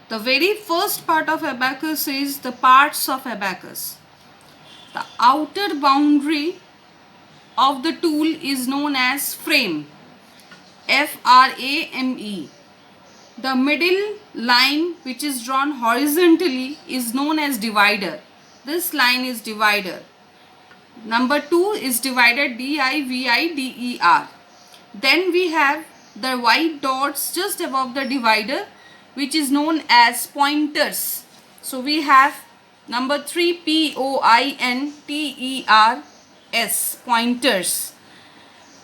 The very first part of abacus is the parts of abacus. The outer boundary of the tool is known as frame, Frame. The middle line which is drawn horizontally is known as divider. This line is divider. Number 2 is divider, Divider. Then we have the white dots just above the divider, which is known as pointers. So we have number 3, Pointers, pointers.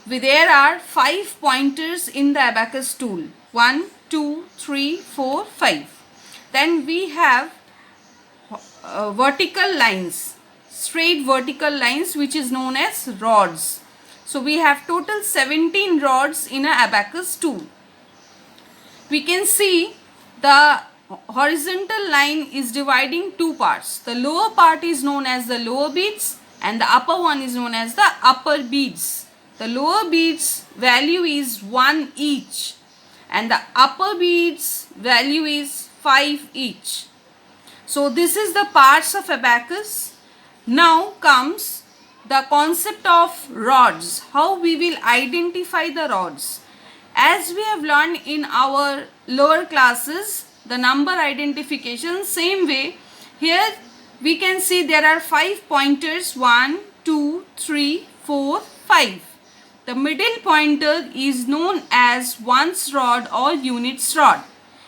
There are 5 pointers in the abacus tool. 1, 2, 3, 4, 5. Then we have vertical lines, straight vertical lines, which is known as rods. So we have total 17 rods in a abacus tool. We can see the horizontal line is dividing two parts. The lower part is known as the lower beads and the upper one is known as the upper beads. The lower beads value is 1 each and the upper beads value is 5 each. So this is the parts of abacus. Now comes the concept of rods, how we will identify the rods. As we have learned in our lower classes, the number identification, same way here we can see there are 5 pointers, 1, 2, 3, 4, 5. The middle pointer is known as ones rod or units rod.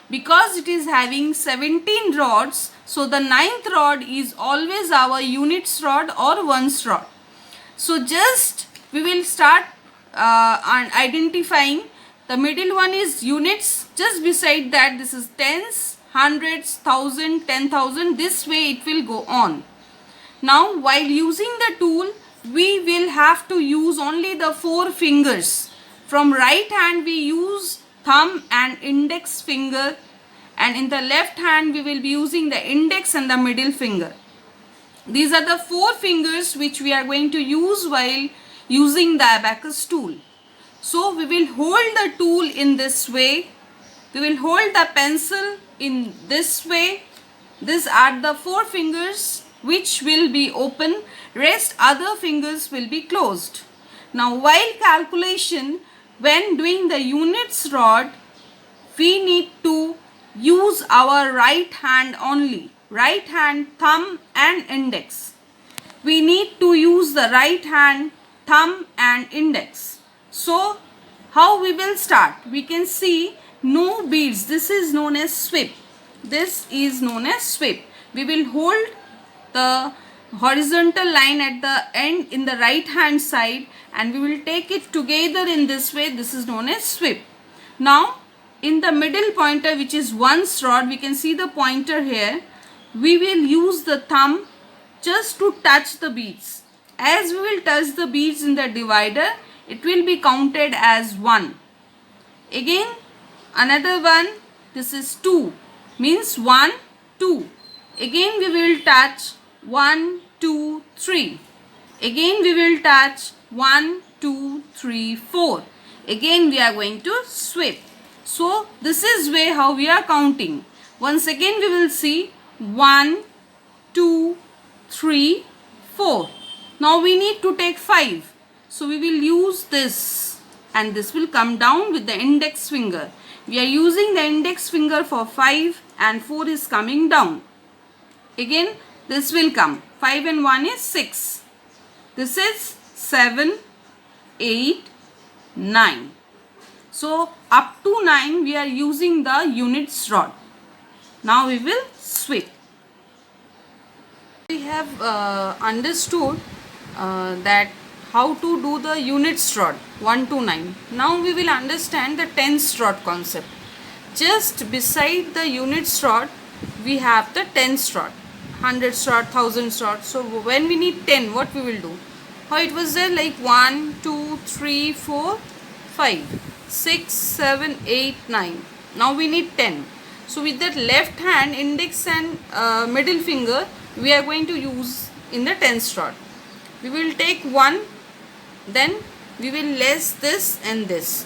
Because it is having 17 rods, so the 9th rod is always our units rod or ones rod. So just we will start identifying. The middle one is units. Just beside that, this is tens, hundreds, thousand, 10,000. This way it will go on. Now while using the tool, we will have to use only the 4 fingers. From right hand we use thumb and index finger, and in the left hand we will be using the index and the middle finger. These are the 4 fingers which we are going to use while using the abacus tool. So we will hold the tool in this way. We will hold the pencil in this way. These are the 4 fingers which will be open. Rest other fingers will be closed. Now while calculation, when doing the units rod, we need to use our right hand only. Right hand, thumb and index. We need to use the right hand, thumb and index. So how we will start? We can see no beads. This is known as sweep. This is known as sweep. We will hold the horizontal line at the end in the right hand side and we will take it together in this way. This is known as sweep. Now in the middle pointer, which is ones rod, we can see the pointer here. We will use the thumb just to touch the beads. As we will touch the beads in the divider, it will be counted as 1. Again another one, this is 2, means 1, 2. Again we will touch 1, 2, 3. Again we will touch 1, 2, 3, 4. Again we are going to sweep. So this is way how we are counting. Once again we will see 1, 2, 3, 4. Now we need to take 5. So we will use this and this will come down with the index finger. We are using the index finger for 5 and 4 is coming down. Again this will come. 5 and 1 is 6. This is 7, 8, 9. So up to 9 we are using the units rod. Now we will sweep. We have understood that how to do the units rod 1 to 9. Now we will understand the tens rod concept. Just beside the units rod we have the tens rod, hundreds rod, thousands rod. So when we need 10, what we will do? How it was there, like 1, 2, 3, 4, 5, 6, 7, 8, 9. Now we need 10. So with that left hand, index and middle finger, we are going to use in the tens rod. We will take 1, then we will less this and this.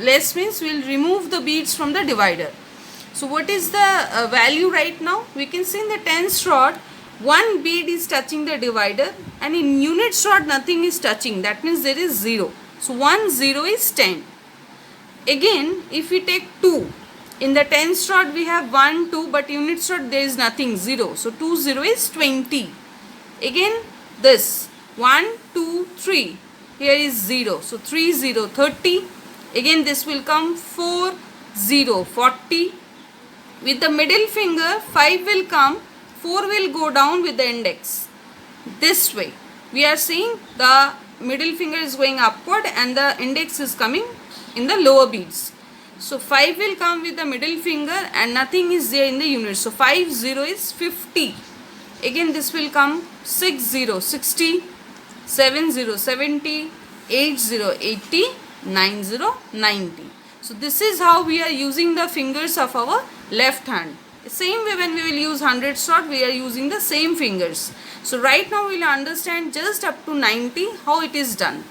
Less means we will remove the beads from the divider. So what is the value right now? We can see in the tens rod, one bead is touching the divider, and in units rod nothing is touching. That means there is 0. So 1 0 is 10. Again, if we take 2, in the tens rod we have 1 2, but units rod there is nothing, 0. So 2 0 is 20. Again this 1 2 3, here is 0. So 3 0 30. Again this will come 4 0 40. With the middle finger 5 will come, 4 will go down with the index. This way we are seeing the middle finger is going upward and the index is coming in the lower beads. So 5 will come with the middle finger and nothing is there in the unit. So 5 0 is 50. Again this will come 6 0 60, 7 0 70, 8 0 80, 9 0 90. So this is how we are using the fingers of our left hand. Same way when we will use hundreds rod, we are using the same fingers. So right now we will understand just up to 90 how it is done.